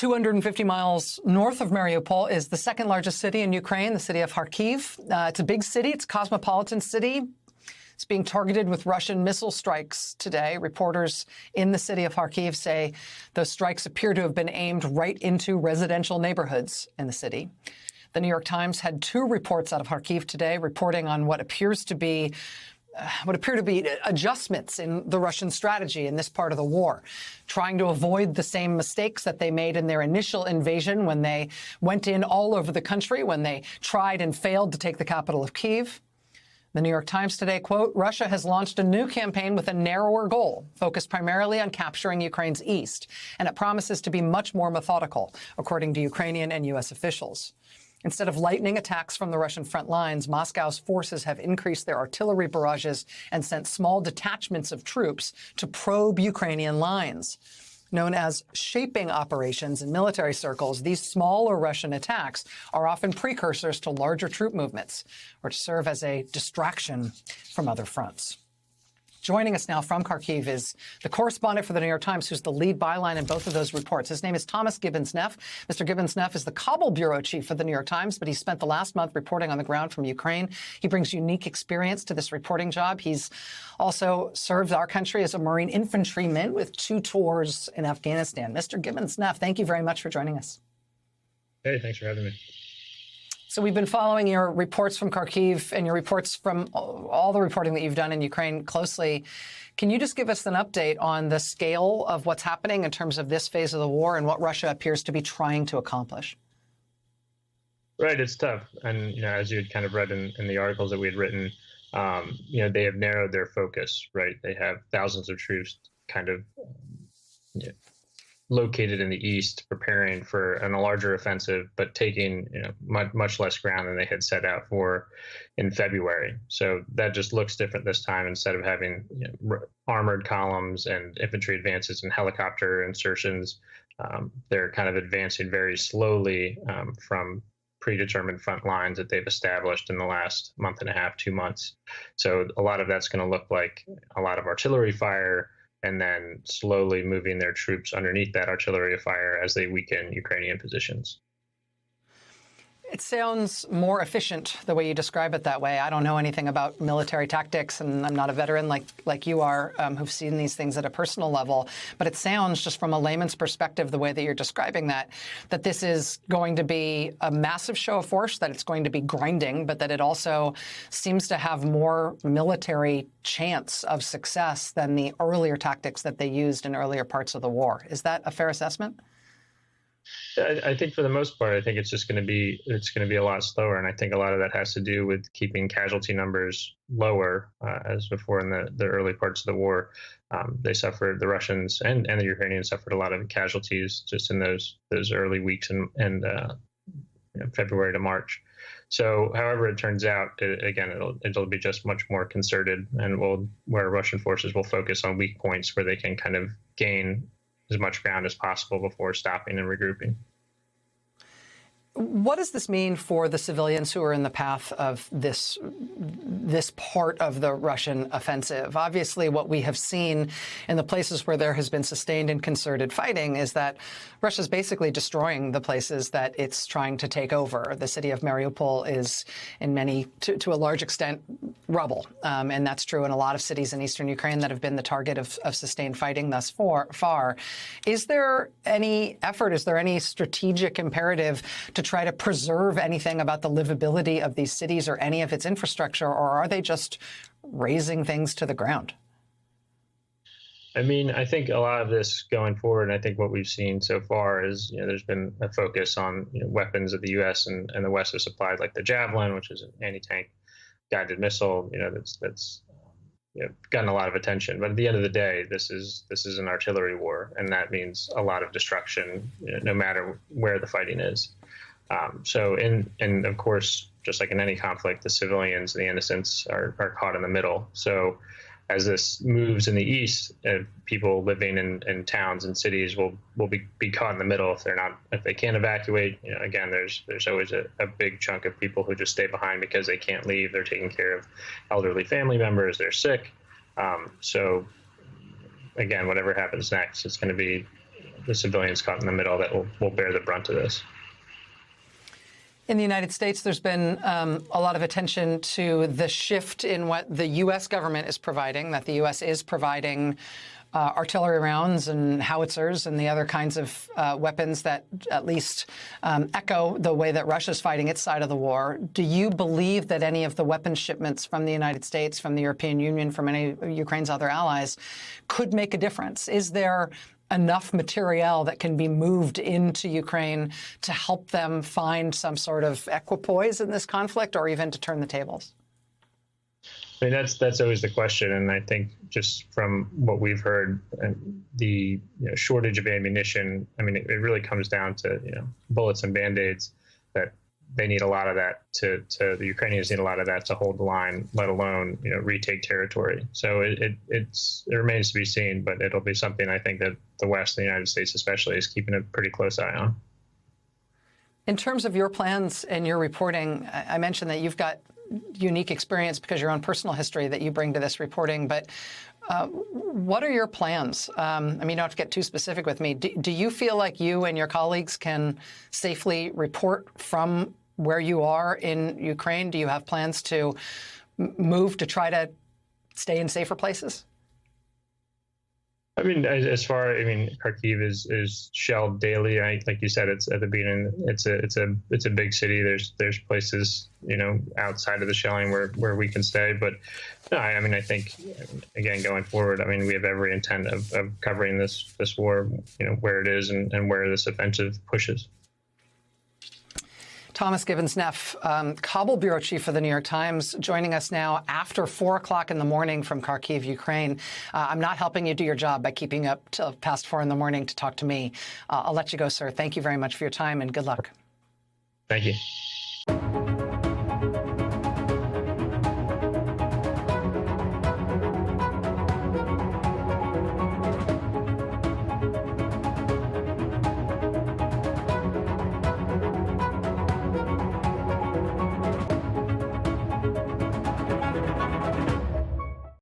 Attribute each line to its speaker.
Speaker 1: 250 miles north of Mariupol is the second largest city in Ukraine, the city of Kharkiv. It's a big city. It's a cosmopolitan city. It's being targeted with Russian missile strikes today. Reporters in the city of Kharkiv say those strikes appear to have been aimed right into residential neighborhoods in the city. The New York Times had two reports out of Kharkiv today reporting on what appear to be adjustments in the Russian strategy in this part of the war, trying to avoid the same mistakes that they made in their initial invasion when they went in all over the country, when they tried and failed to take the capital of Kyiv. The New York Times today, quote, Russia has launched a new campaign with a narrower goal, focused primarily on capturing Ukraine's east, and it promises to be much more methodical, according to Ukrainian and U.S. officials. Instead of lightning attacks from the Russian front lines, Moscow's forces have increased their artillery barrages and sent small detachments of troops to probe Ukrainian lines. Known as shaping operations in military circles, these smaller Russian attacks are often precursors to larger troop movements or to serve as a distraction from other fronts. Joining us now from Kharkiv is the correspondent for the New York Times, who's the lead byline in both of those reports. His name is Thomas Gibbons-Neff. Mr. Gibbons-Neff is the Kabul bureau chief for the New York Times, but he spent the last month reporting on the ground from Ukraine. He brings unique experience to this reporting job. He's also served our country as a Marine infantryman with 2 tours in Afghanistan. Mr. Gibbons-Neff, thank you very much for joining us.
Speaker 2: Hey, thanks for having me.
Speaker 1: So we've been following your reports from Kharkiv and your reports from all the reporting that you've done in Ukraine closely. Can you just give us an update on the scale of what's happening in terms of this phase of the war and what Russia appears to be trying to accomplish?
Speaker 2: Right, it's tough. And, as you had kind of read in the articles that we had written, they have narrowed their focus, right? They have thousands of troops kind of located in the east, preparing for a larger offensive, but taking much less ground than they had set out for in February. So that just looks different this time. Instead of having armored columns and infantry advances and helicopter insertions, they're kind of advancing very slowly from predetermined front lines that they've established in the last month and a half, 2 months. So a lot of that's going to look like a lot of artillery fire, and then slowly moving their troops underneath that artillery fire as they weaken Ukrainian positions.
Speaker 1: It sounds more efficient the way you describe it that way. I don't know anything about military tactics, and I'm not a veteran like you are, who've seen these things at a personal level. But it sounds, just from a layman's perspective, the way that you're describing that this is going to be a massive show of force, that it's going to be grinding, but that it also seems to have more military chance of success than the earlier tactics that they used in earlier parts of the war. Is that a fair assessment?
Speaker 2: I think for the most part, I think it's going to be a lot slower, and I think a lot of that has to do with keeping casualty numbers lower. As before in the early parts of the war, the Russians and the Ukrainians suffered a lot of casualties just in those early weeks and February to March. So, however it turns out, it'll be just much more concerted, and where Russian forces will focus on weak points where they can kind of gain as much ground as possible before stopping and regrouping.
Speaker 1: What does this mean for the civilians who are in the path of this part of the Russian offensive? Obviously, what we have seen in the places where there has been sustained and concerted fighting is that Russia's basically destroying the places that it's trying to take over. The city of Mariupol is, to a large extent, rubble. And that's true in a lot of cities in eastern Ukraine that have been the target of sustained fighting thus far. Is there any effort, is there any strategic imperative to try to preserve anything about the livability of these cities or any of its infrastructure, or are they just razing things to the ground?
Speaker 2: I mean, I think a lot of this going forward, and I think what we've seen so far is, there's been a focus on weapons that the U.S. and the West have supplied, like the Javelin, which is an anti-tank guided missile, that's gotten a lot of attention. But at the end of the day, this is an artillery war, and that means a lot of destruction, no matter where the fighting is. And of course, just like in any conflict, the civilians, the innocents are caught in the middle. So as this moves in the east, people living in towns and cities will be caught in the middle if they can't evacuate. Again, there's always a big chunk of people who just stay behind because they can't leave. They're taking care of elderly family members. They're sick. So again, whatever happens next, it's going to be the civilians caught in the middle that will bear the brunt of this.
Speaker 1: In the United States, there's been a lot of attention to the shift in what the U.S. government is providing, that the U.S. is providing artillery rounds and howitzers and the other kinds of weapons that at least echo the way that Russia's fighting its side of the war. Do you believe that any of the weapons shipments from the United States, from the European Union, from any of Ukraine's other allies could make a difference? Is there enough materiel that can be moved into Ukraine to help them find some sort of equipoise in this conflict, or even to turn the tables?
Speaker 2: I mean, that's always the question, and I think just from what we've heard, the shortage of ammunition. I mean, it really comes down to bullets and band-aids. That they need a lot of that to the Ukrainians need a lot of that to hold the line, let alone retake territory. So it remains to be seen, but it'll be something I think that the West, the United States especially, is keeping a pretty close eye on.
Speaker 1: In terms of your plans and your reporting, I mentioned that you've got unique experience because of your own personal history that you bring to this reporting. But what are your plans? I mean, you don't have to get too specific with me. Do you feel like you and your colleagues can safely report from where you are in Ukraine? Do you have plans to move to try to stay in safer places?
Speaker 2: I mean, Kharkiv is shelled daily. Like you said, it's at the beginning. It's a big city. There's places outside of the shelling where we can stay. But no, I think again going forward, we have every intent of covering this war, where it is and where this offensive pushes. Thomas
Speaker 1: Gibbons-Neff, Kabul bureau chief for the New York Times, joining us now after 4 o'clock in the morning from Kharkiv, Ukraine. I'm not helping you do your job by keeping up till past 4 in the morning to talk to me. I'll let you go, sir. Thank you very much for your time and good luck.
Speaker 2: Thank you.